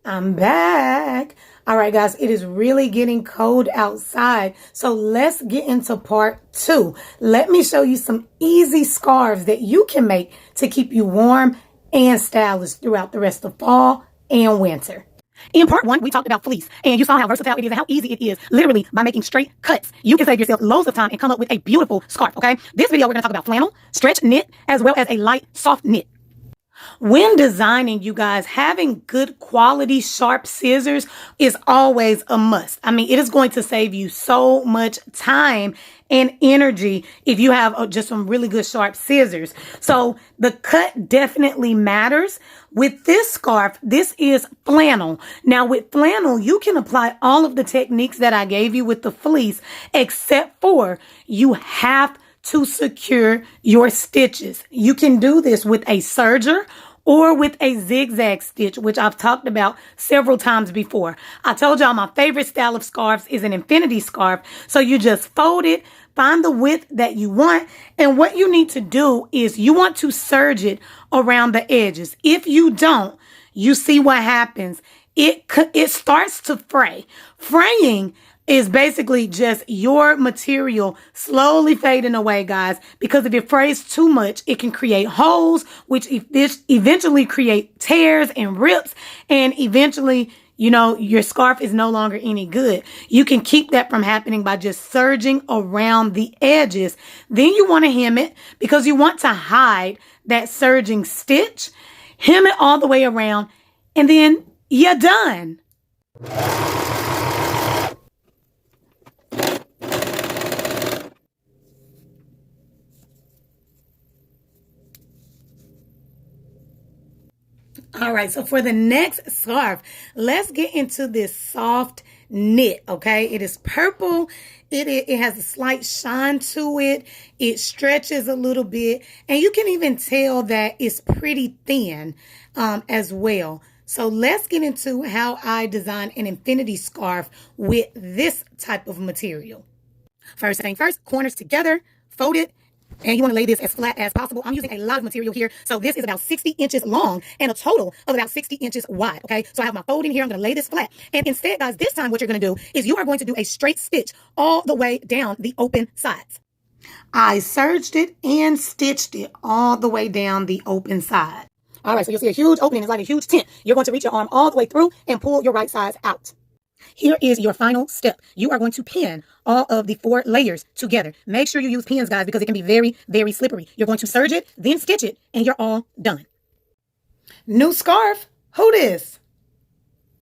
I'm back. All right, guys, it is really getting cold outside. So let's get into part 2. Let me show you some easy scarves that you can make to keep you warm and stylish throughout the rest of fall and winter. In part 1, we talked about fleece, and you saw how versatile it is and how easy it is. Literally, by making straight cuts, you can save yourself loads of time and come up with a beautiful scarf, okay? This video, we're going to talk about flannel, stretch knit, as well as a light, soft knit. When designing, you guys, having good quality sharp scissors is always a must. I mean, it is going to save you so much time and energy if you have just some really good sharp scissors. So the cut definitely matters. With this scarf, this is flannel. Now with flannel, you can apply all of the techniques that I gave you with the fleece, except for you have to secure your stitches. You can do this with a serger or with a zigzag stitch, which I've talked about several times before. I told y'all my favorite style of scarves is an infinity scarf. So you just fold it, find the width that you want, and what you need to do is you want to serge it around the edges. If you don't, you see what happens. It starts to fray. Fraying is basically just your material slowly fading away, guys, because if it frays too much, it can create holes, which eventually create tears and rips, and eventually, you know, your scarf is no longer any good. You can keep that from happening by just serging around the edges. Then you want to hem it because you want to hide that serging stitch. Hem it all the way around, and then you're done. All right, so for the next scarf, let's get into this soft knit, okay? It is purple. It has a slight shine to it. It stretches a little bit, and you can even tell that it's pretty thin as well. So let's get into how I design an infinity scarf with this type of material. First thing first, corners together, fold it. And you want to lay this as flat as possible. I'm using a lot of material here. So this is about 60 inches long and a total of about 60 inches wide. Okay. So I have my fold in here. I'm going to lay this flat. And instead, guys, this time what you're going to do is you are going to do a straight stitch all the way down the open sides. I serged it and stitched it all the way down the open side. All right. So you'll see a huge opening. It's like a huge tent. You're going to reach your arm all the way through and pull your right sides out. Here is your final step. You are going to pin all of the 4 layers together. Make sure you use pins, guys, because it can be very, very slippery. You're going to serge it, then stitch it, and you're all done. New scarf? Who this?